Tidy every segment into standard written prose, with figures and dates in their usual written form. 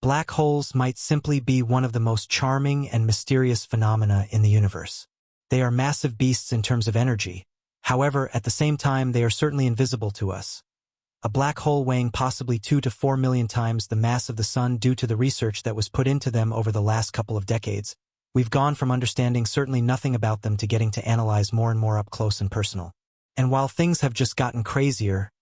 Black holes might simply be one of the most charming and mysterious phenomena in the universe. They are massive beasts in terms of energy. However, at the same time, they are certainly invisible to us. A black hole weighing possibly 2 to 4 million times the mass of the Sun due to the research that was put into them over the last couple of decades. We've gone from understanding certainly nothing about them to getting to analyze more and more up close and personal. And while things have just gotten crazier,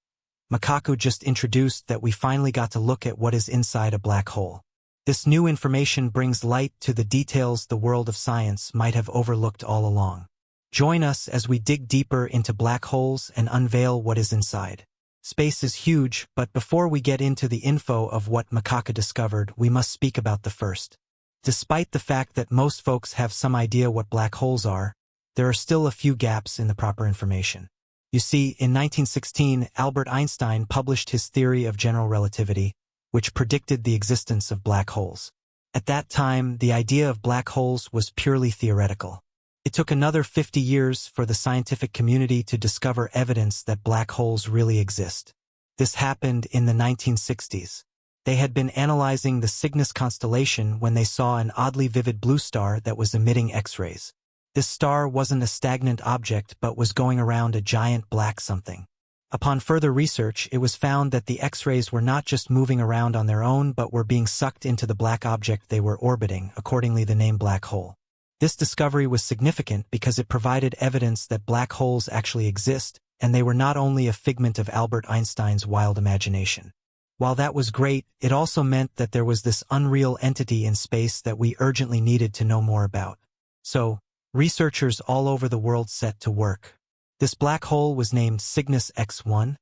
Kaku just introduced that we finally got to look at what is inside a black hole. This new information brings light to the details the world of science might have overlooked all along. Join us as we dig deeper into black holes and unveil what is inside. Space is huge, but before we get into the info of what Kaku discovered, we must speak about the first. Despite the fact that most folks have some idea what black holes are, there are still a few gaps in the proper information. You see, in 1916, Albert Einstein published his theory of general relativity, which predicted the existence of black holes. At that time, the idea of black holes was purely theoretical. It took another 50 years for the scientific community to discover evidence that black holes really exist. This happened in the 1960s. They had been analyzing the Cygnus constellation when they saw an oddly vivid blue star that was emitting X-rays. This star wasn't a stagnant object but was going around a giant black something. Upon further research, it was found that the X-rays were not just moving around on their own but were being sucked into the black object they were orbiting, accordingly the name black hole. This discovery was significant because it provided evidence that black holes actually exist, and they were not only a figment of Albert Einstein's wild imagination. While that was great, it also meant that there was this unreal entity in space that we urgently needed to know more about. So, researchers all over the world set to work. This black hole was named Cygnus X1,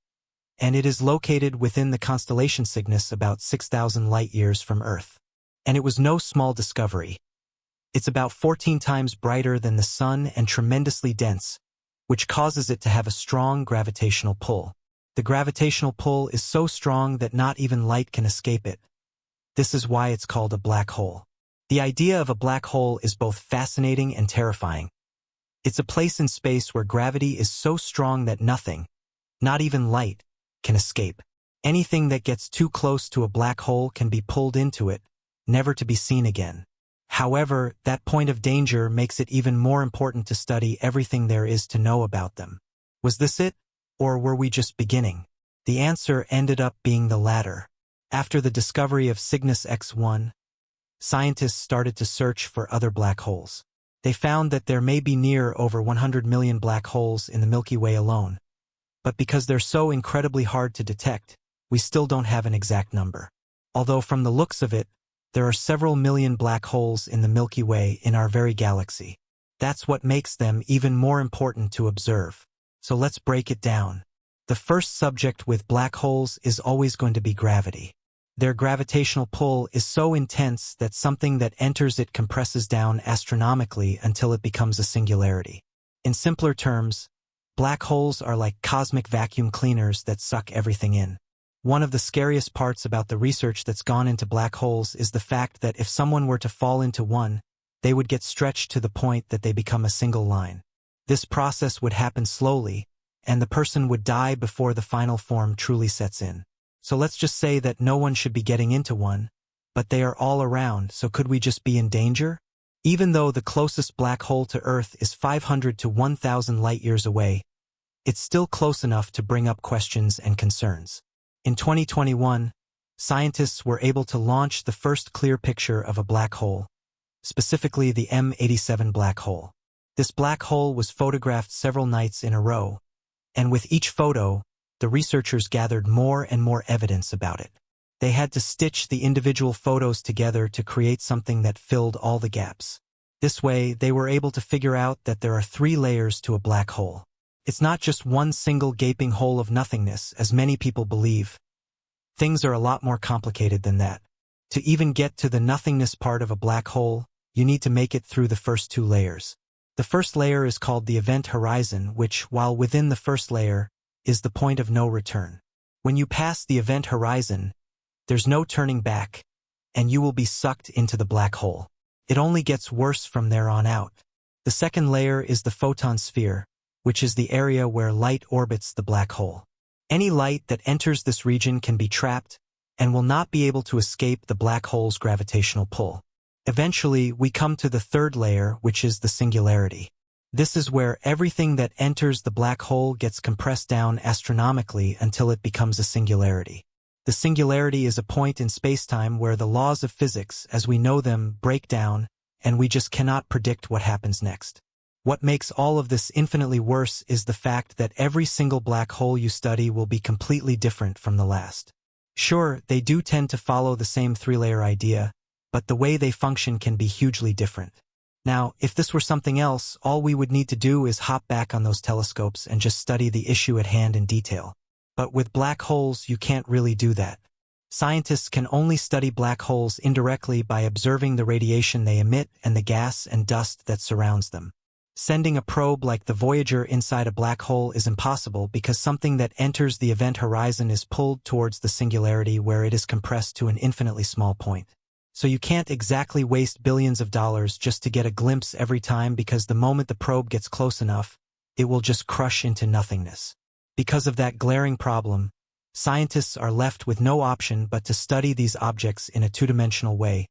and it is located within the constellation Cygnus about 6,000 light-years from Earth. And it was no small discovery. It's about 14 times brighter than the Sun and tremendously dense, which causes it to have a strong gravitational pull. The gravitational pull is so strong that not even light can escape it. This is why it's called a black hole. The idea of a black hole is both fascinating and terrifying. It's a place in space where gravity is so strong that nothing, not even light, can escape. Anything that gets too close to a black hole can be pulled into it, never to be seen again. However, that point of danger makes it even more important to study everything there is to know about them. Was this it? Or were we just beginning? The answer ended up being the latter. After the discovery of Cygnus X1, scientists started to search for other black holes. They found that there may be near over 100 million black holes in the Milky Way alone. But because they're so incredibly hard to detect, we still don't have an exact number. Although from the looks of it, there are several million black holes in the Milky Way in our very galaxy. That's what makes them even more important to observe. So let's break it down. The first subject with black holes is always going to be gravity. Their gravitational pull is so intense that something that enters it compresses down astronomically until it becomes a singularity. In simpler terms, black holes are like cosmic vacuum cleaners that suck everything in. One of the scariest parts about the research that's gone into black holes is the fact that if someone were to fall into one, they would get stretched to the point that they become a single line. This process would happen slowly, and the person would die before the final form truly sets in. So let's just say that no one should be getting into one, but they are all around, so could we just be in danger? Even though the closest black hole to Earth is 500 to 1,000 light-years away, it's still close enough to bring up questions and concerns. In 2021, scientists were able to launch the first clear picture of a black hole, specifically the M87 black hole. This black hole was photographed several nights in a row, and with each photo, the researchers gathered more and more evidence about it. They had to stitch the individual photos together to create something that filled all the gaps. This way, they were able to figure out that there are 3 layers to a black hole. It's not just one single gaping hole of nothingness, as many people believe. Things are a lot more complicated than that. To even get to the nothingness part of a black hole, you need to make it through the first 2 layers. The first layer is called the event horizon, which, while within the first layer, is the point of no return. When you pass the event horizon, there's no turning back, and you will be sucked into the black hole. It only gets worse from there on out. The second layer is the photon sphere, which is the area where light orbits the black hole. Any light that enters this region can be trapped, and will not be able to escape the black hole's gravitational pull. Eventually, we come to the third layer, which is the singularity. This is where everything that enters the black hole gets compressed down astronomically until it becomes a singularity. The singularity is a point in spacetime where the laws of physics, as we know them, break down, and we just cannot predict what happens next. What makes all of this infinitely worse is the fact that every single black hole you study will be completely different from the last. Sure, they do tend to follow the same three-layer idea, but the way they function can be hugely different. Now, if this were something else, all we would need to do is hop back on those telescopes and just study the issue at hand in detail. But with black holes, you can't really do that. Scientists can only study black holes indirectly by observing the radiation they emit and the gas and dust that surrounds them. Sending a probe like the Voyager inside a black hole is impossible because something that enters the event horizon is pulled towards the singularity where it is compressed to an infinitely small point. So you can't exactly waste billions of dollars just to get a glimpse every time, because the moment the probe gets close enough, it will just crush into nothingness. Because of that glaring problem, scientists are left with no option but to study these objects in a two-dimensional way,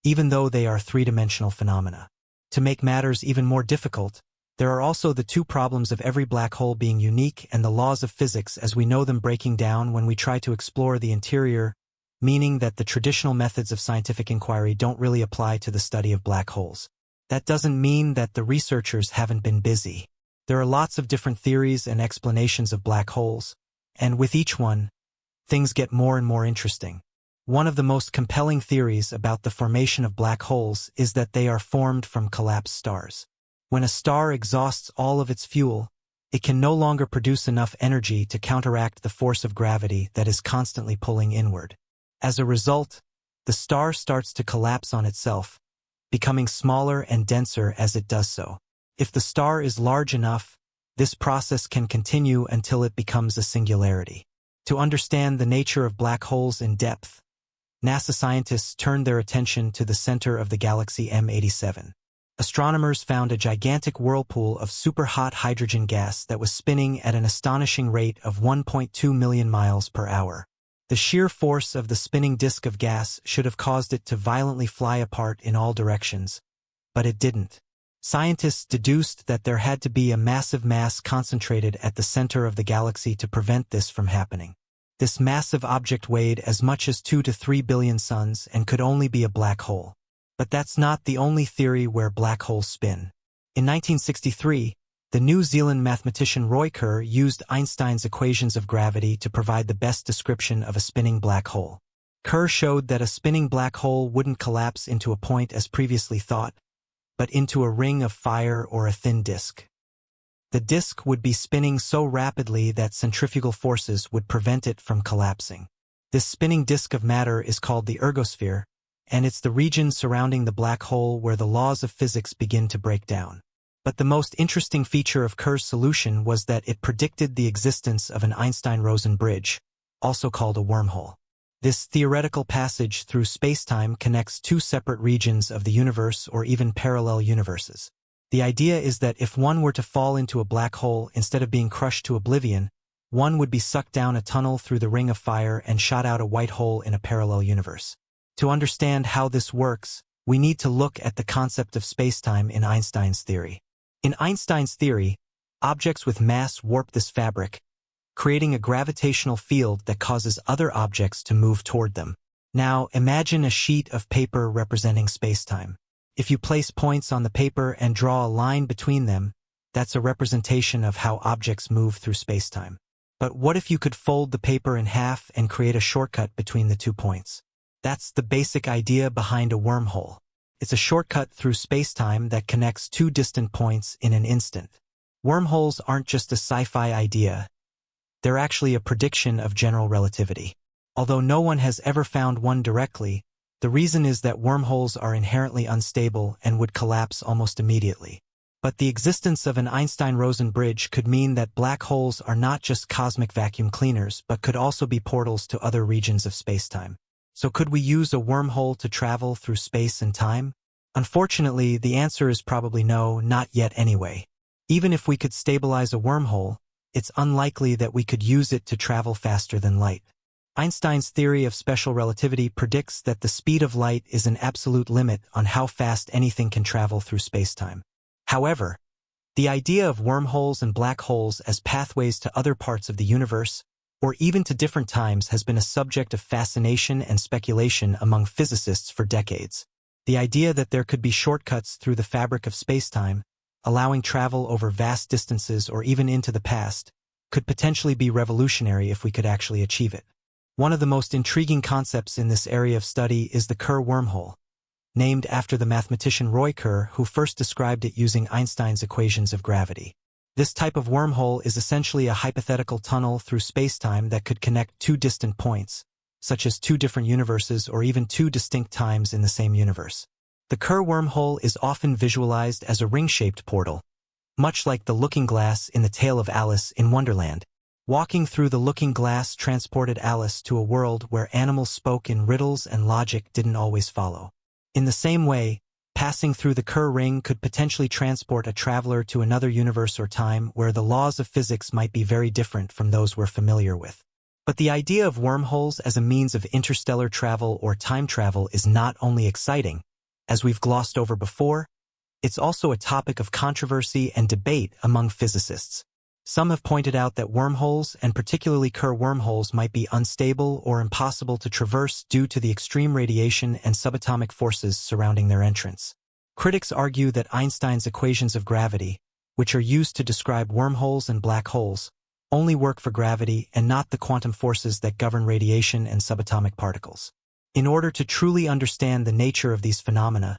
even though they are three-dimensional phenomena. To make matters even more difficult, there are also the two problems of every black hole being unique and the laws of physics as we know them breaking down when we try to explore the interior, meaning that the traditional methods of scientific inquiry don't really apply to the study of black holes. That doesn't mean that the researchers haven't been busy. There are lots of different theories and explanations of black holes, and with each one, things get more and more interesting. One of the most compelling theories about the formation of black holes is that they are formed from collapsed stars. When a star exhausts all of its fuel, it can no longer produce enough energy to counteract the force of gravity that is constantly pulling inward. As a result, the star starts to collapse on itself, becoming smaller and denser as it does so. If the star is large enough, this process can continue until it becomes a singularity. To understand the nature of black holes in depth, NASA scientists turned their attention to the center of the galaxy M87. Astronomers found a gigantic whirlpool of super-hot hydrogen gas that was spinning at an astonishing rate of 1.2 million miles per hour. The sheer force of the spinning disk of gas should have caused it to violently fly apart in all directions, but it didn't. Scientists deduced that there had to be a massive mass concentrated at the center of the galaxy to prevent this from happening. This massive object weighed as much as 2 to 3 billion suns and could only be a black hole. But that's not the only theory where black holes spin. In 1963, the New Zealand mathematician Roy Kerr used Einstein's equations of gravity to provide the best description of a spinning black hole. Kerr showed that a spinning black hole wouldn't collapse into a point as previously thought, but into a ring of fire or a thin disk. The disk would be spinning so rapidly that centrifugal forces would prevent it from collapsing. This spinning disk of matter is called the ergosphere, and it's the region surrounding the black hole where the laws of physics begin to break down. But the most interesting feature of Kerr's solution was that it predicted the existence of an Einstein-Rosen bridge, also called a wormhole. This theoretical passage through spacetime connects two separate regions of the universe or even parallel universes. The idea is that if one were to fall into a black hole instead of being crushed to oblivion, one would be sucked down a tunnel through the ring of fire and shot out a white hole in a parallel universe. To understand how this works, we need to look at the concept of spacetime in Einstein's theory. In Einstein's theory, objects with mass warp this fabric, creating a gravitational field that causes other objects to move toward them. Now, imagine a sheet of paper representing spacetime. If you place points on the paper and draw a line between them, that's a representation of how objects move through spacetime. But what if you could fold the paper in half and create a shortcut between the 2 points? That's the basic idea behind a wormhole. It's a shortcut through spacetime that connects 2 distant points in an instant. Wormholes aren't just a sci-fi idea. They're actually a prediction of general relativity. Although no one has ever found one directly, the reason is that wormholes are inherently unstable and would collapse almost immediately. But the existence of an Einstein-Rosen bridge could mean that black holes are not just cosmic vacuum cleaners but could also be portals to other regions of spacetime. So could we use a wormhole to travel through space and time? Unfortunately, the answer is probably no, not yet anyway. Even if we could stabilize a wormhole, it's unlikely that we could use it to travel faster than light. Einstein's theory of special relativity predicts that the speed of light is an absolute limit on how fast anything can travel through spacetime. However, the idea of wormholes and black holes as pathways to other parts of the universe, or even to different times, has been a subject of fascination and speculation among physicists for decades. The idea that there could be shortcuts through the fabric of spacetime, allowing travel over vast distances or even into the past, could potentially be revolutionary if we could actually achieve it. One of the most intriguing concepts in this area of study is the Kerr wormhole, named after the mathematician Roy Kerr, who first described it using Einstein's equations of gravity. This type of wormhole is essentially a hypothetical tunnel through spacetime that could connect two distant points, such as two different universes or even two distinct times in the same universe. The Kerr wormhole is often visualized as a ring-shaped portal, much like the looking glass in the tale of Alice in Wonderland. Walking through the looking glass transported Alice to a world where animals spoke in riddles and logic didn't always follow. In the same way, passing through the Kerr ring could potentially transport a traveler to another universe or time where the laws of physics might be very different from those we're familiar with. But the idea of wormholes as a means of interstellar travel or time travel is not only exciting, as we've glossed over before, it's also a topic of controversy and debate among physicists. Some have pointed out that wormholes, and particularly Kerr wormholes, might be unstable or impossible to traverse due to the extreme radiation and subatomic forces surrounding their entrance. Critics argue that Einstein's equations of gravity, which are used to describe wormholes and black holes, only work for gravity and not the quantum forces that govern radiation and subatomic particles. In order to truly understand the nature of these phenomena,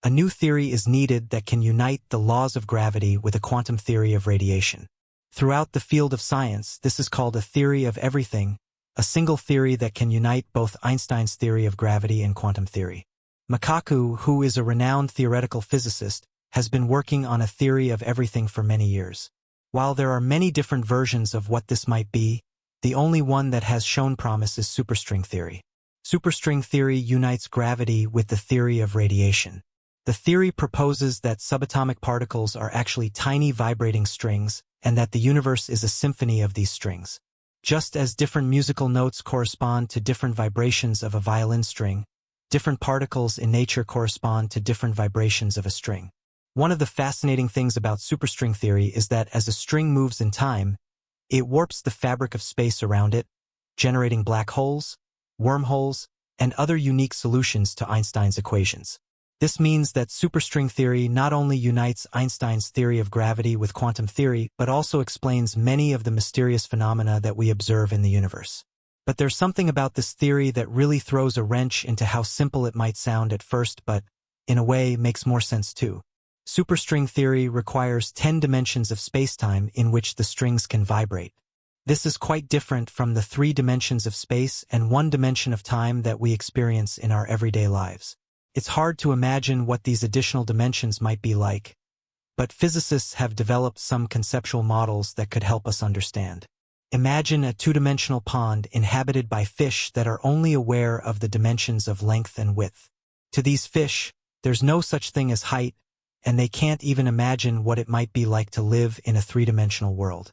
a new theory is needed that can unite the laws of gravity with a quantum theory of radiation. Throughout the field of science, this is called a theory of everything, a single theory that can unite both Einstein's theory of gravity and quantum theory. Kaku, who is a renowned theoretical physicist, has been working on a theory of everything for many years. While there are many different versions of what this might be, the only one that has shown promise is superstring theory. Superstring theory unites gravity with the theory of radiation. The theory proposes that subatomic particles are actually tiny vibrating strings, and that the universe is a symphony of these strings. Just as different musical notes correspond to different vibrations of a violin string, different particles in nature correspond to different vibrations of a string. One of the fascinating things about superstring theory is that as a string moves in time, it warps the fabric of space around it, generating black holes, wormholes, and other unique solutions to Einstein's equations. This means that superstring theory not only unites Einstein's theory of gravity with quantum theory, but also explains many of the mysterious phenomena that we observe in the universe. But there's something about this theory that really throws a wrench into how simple it might sound at first, but, in a way, makes more sense too. Superstring theory requires 10 dimensions of spacetime in which the strings can vibrate. This is quite different from the 3 dimensions of space and 1 dimension of time that we experience in our everyday lives. It's hard to imagine what these additional dimensions might be like, but physicists have developed some conceptual models that could help us understand. Imagine a 2-dimensional pond inhabited by fish that are only aware of the dimensions of length and width. To these fish, there's no such thing as height, and they can't even imagine what it might be like to live in a 3-dimensional world.